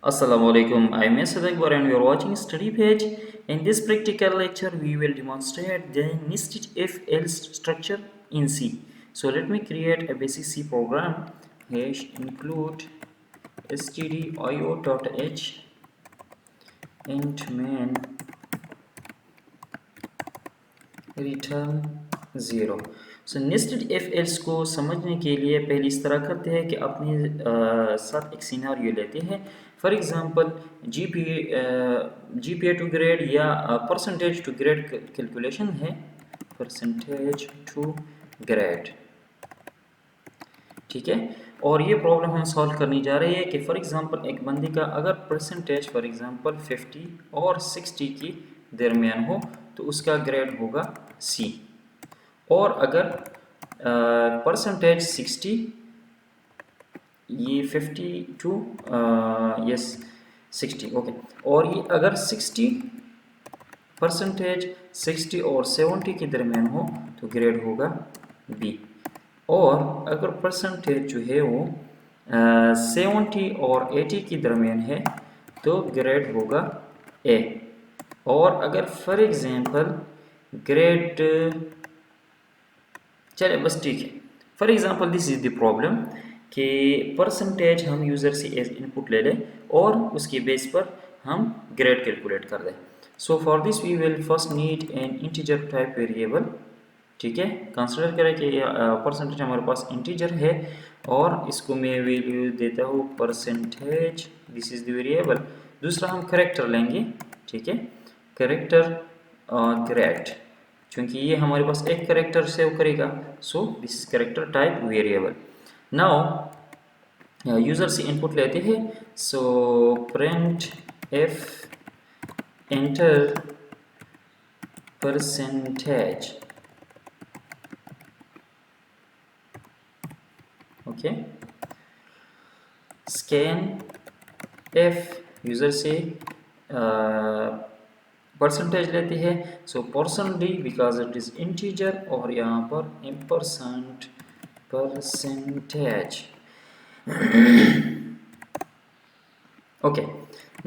Assalamualaikum. I am Asad Akbar and you are watching Study Page. In this practical lecture, we will demonstrate the nested if-else structure in C. So let me create a basic C program. Hash include stdio.h int main return zero. So nested if else को समझने के लिए पहले इस तरह करते हैं कि अपने साथ एक सिनेरियो लेते हैं। For example GPA to grade या परसेंटेज टू ग्रेड कैलकुलेशन है। परसेंटेज टू ग्रेड, ठीक है। और ये प्रॉब्लम हम सॉल्व करनी जा रही है कि फॉर एग्जांपल एक बंदे का अगर परसेंटेज फॉर एग्जांपल 50 और 60 की दरमियान हो तो उसका ग्रेड होगा सी। और अगर परसेंटेज 60 ये 50 टू यस 60 ओके, और ये अगर 60 परसेंटेज 60 और 70 के दरमियान हो तो ग्रेड होगा बी। और अगर परसेंटेज जो है वो 70 और 80 के दरमियान है तो ग्रेड होगा ए। और अगर फॉर एग्जांपल ग्रेड चले बस ठीक है, for example this is the problem कि परसेंटेज हम यूज़र से एज इनपुट ले लें और उसके बेस पर हम ग्रेड कैलकुलेट कर दें। So for this we will first need an integer type variable, ठीक है। कंसिडर करें कि परसेंटेज हमारे पास इंटीजर है और इसको मैं वैल्यू देता हूँ percentage, this is the variable. दूसरा हम करेक्टर लेंगे, ठीक है, करेक्टर ग्रेड, क्योंकि ये हमारे पास एक करेक्टर सेव करेगा। So this is character type variable. Now user से इनपुट लेते हैं। So print F enter percentage, okay. Scan F user से परसेंटेज लेते हैं। So percentage because it is integer और यहाँ पर ampersand percentage, okay.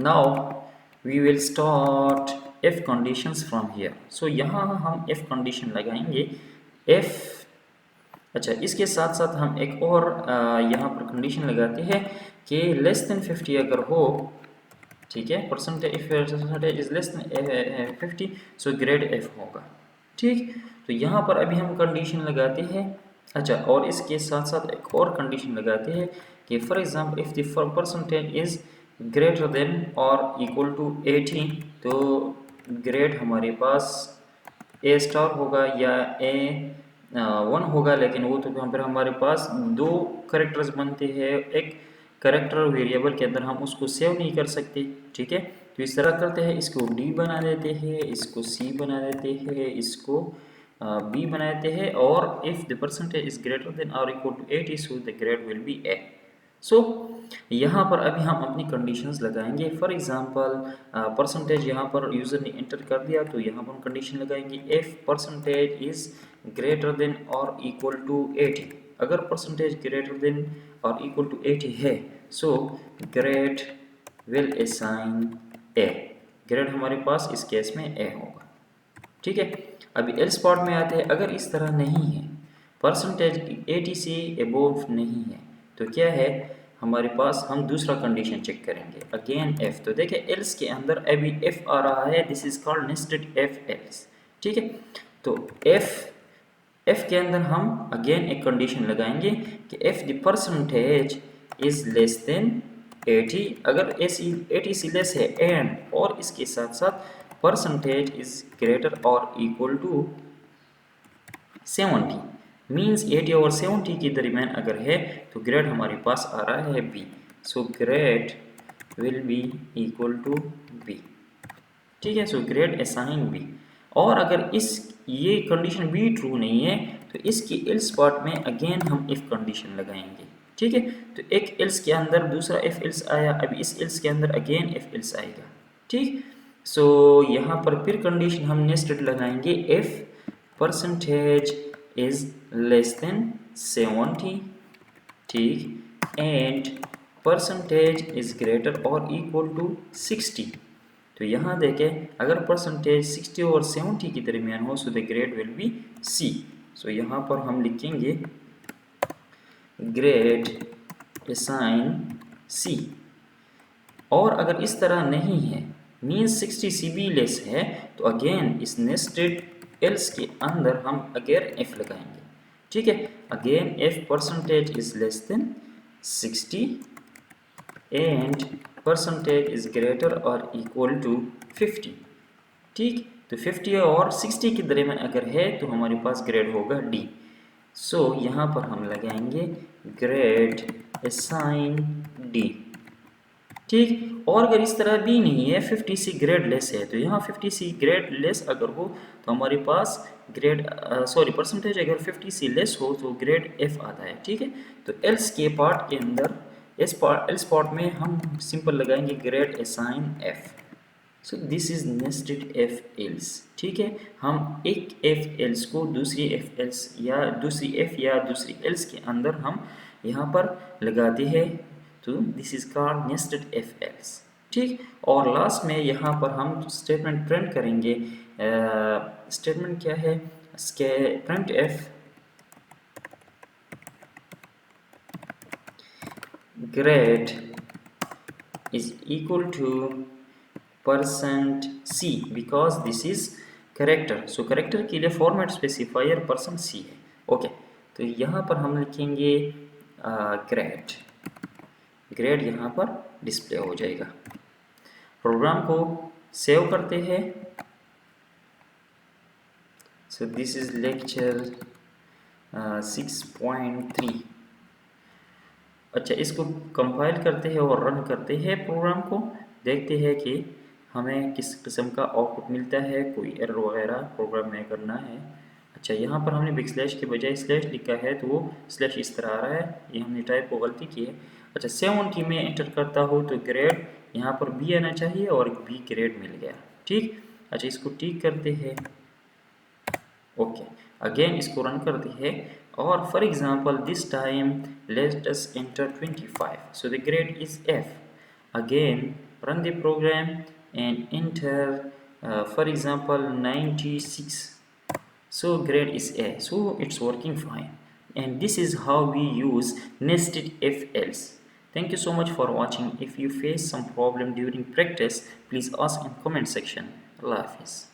Now we will start if conditions from here. So यहाँ हम इफ कंडीशन लगाएंगे इफ, अच्छा इसके साथ साथ हम एक और यहाँ पर कंडीशन लगाते हैं कि लेस देन 50 अगर हो, ठीक है, percentage is less than 50 so grade F होगा, ठीक। तो यहाँ पर अभी हम कंडीशन लगाते हैं। अच्छा, और इसके साथ साथ एक और कंडीशन लगाते हैं कि for example if the percentage is greater than और इक्वल टू 80 तो ग्रेड हमारे पास ए स्टार होगा या ए 1 होगा। लेकिन वो तो फिर हमारे पास दो करेक्टर्स बनते हैं, एक करेक्टर वेरिएबल के अंदर हम उसको सेव नहीं कर सकते, ठीक है। तो इस तरह करते हैं, इसको डी बना देते हैं, इसको सी बना देते हैं, इसको बी बना देते हैं। और if the percentage is greater than और equal to 80 so the grade will be A. So यहाँ पर अभी हम अपनी कंडीशंस लगाएंगे। फॉर एग्जांपल परसेंटेज यहाँ पर यूज़र ने एंटर कर दिया तो यहाँ पर हम कंडीशन लगाएंगे if percentage is greater than और इक्वल टू 80। अगर परसेंटेज ग्रेटर देन और इक्वल टू 80 है so grade will assign A, grade हमारे पास इस केस में ए होगा, ठीक है। अभी एल्स पार्ट में आते हैं। अगर इस तरह नहीं है, परसेंटेज 80 से अबोव नहीं है तो क्या है हमारे पास, हम दूसरा कंडीशन चेक करेंगे अगेन एफ। तो देखिए एल्स के अंदर अभी एफ आ रहा है, this is called nested F else, ठीक है। तो एफ के अंदर हम अगेन एक कंडीशन लगाएंगे कि F the percentage is less than 80, अगर 80 से लेस है एंड और इसके साथ साथ परसेंटेज इज ग्रेटर और इक्वल टू 70 मीन्स 80 और 70 के दरमियान अगर है तो ग्रेड हमारे पास आ रहा है B. So grade will be equal to B, ठीक है। So grade assign B. और अगर इस ये कंडीशन भी ट्रू नहीं है तो इसके एल्स पार्ट में अगेन हम इफ कंडीशन लगाएंगे, ठीक है। तो एक एल्स के अंदर दूसरा इफ एल्स आया, अभी इस एल्स के अंदर अगेन इफ एल्स आएगा, ठीक। सो यहाँ पर फिर कंडीशन हम नेस्टेड लगाएंगे if percentage is less than 70, ठीक, एंड परसेंटेज इज ग्रेटर और इक्वल टू 60। तो यहाँ देखें अगर परसेंटेज 60 और 70 के दरमियान हो so the grade will be C. So यहाँ पर हम लिखेंगे ग्रेड असाइन सी। और अगर इस तरह नहीं है मीन्स 60 से भी लेस है तो अगेन इस नेस्टेड एल्स के अंदर हम अगेन एफ लगाएंगे। ठीक है, again F percentage is less than 60 and percentage is greater और इक्वल टू 50। ठीक, तो 50 और 60 के दरमियान अगर है तो हमारे पास ग्रेड होगा डी। सो यहाँ पर हम लगाएंगे ग्रेड असाइन डी। ठीक, और अगर इस तरह भी नहीं है 50 से ग्रेड लेस है तो यहाँ 50 से ग्रेड लेस अगर हो तो हमारे पास ग्रेड परसेंटेज अगर 50 से लेस हो तो ग्रेड एफ आता है। ठीक है, तो एल्स के पार्ट के अंदर एल्स पार्ट में हम सिंपल लगाएंगे grade assign F. So this is nested F else. ठीक है, हम एक एफ एल्स को दूसरी एफ एल्स या दूसरी एफ या दूसरी एल्स के अंदर हम यहाँ पर लगाते हैं तो this is called nested F else. ठीक, और लास्ट में यहाँ पर हम स्टेटमेंट प्रिंट करेंगे। स्टेटमेंट क्या है, print F grade is equal to percent C because this is character. So character के लिए फॉर्मेट स्पेसिफायर परसेंट सी है। ओके, तो यहाँ पर हम लिखेंगे ग्रेड। ग्रेड यहाँ पर डिस्प्ले हो जाएगा। प्रोग्राम को सेव करते हैं। सो दिस इज लेक्चर 6.3। अच्छा, इसको कंपाइल करते हैं और रन करते हैं प्रोग्राम को, देखते हैं कि हमें किस किस्म का आउटपुट मिलता है, कोई एरर वगैरह प्रोग्राम में करना है। अच्छा, यहाँ पर हमने बिग स्लैश के बजाय स्लैश लिखा है तो वो स्लैश इस तरह आ रहा है, ये हमने टाइप को गलती की है। अच्छा, 70 में एंटर करता हूँ तो ग्रेड यहाँ पर बी आना चाहिए और बी ग्रेड मिल गया। ठीक, अच्छा इसको टिक करते हैं। ओके, अगेन इसको रन करते हैं और for example this time let us enter 25। So the grade is F. Again run the program and enter for example 96. So grade is A, so it's working fine. And this is how we use nested if else. Thank you so much for watching. If you face some problem during practice, please ask in comment section. Allah Hafiz.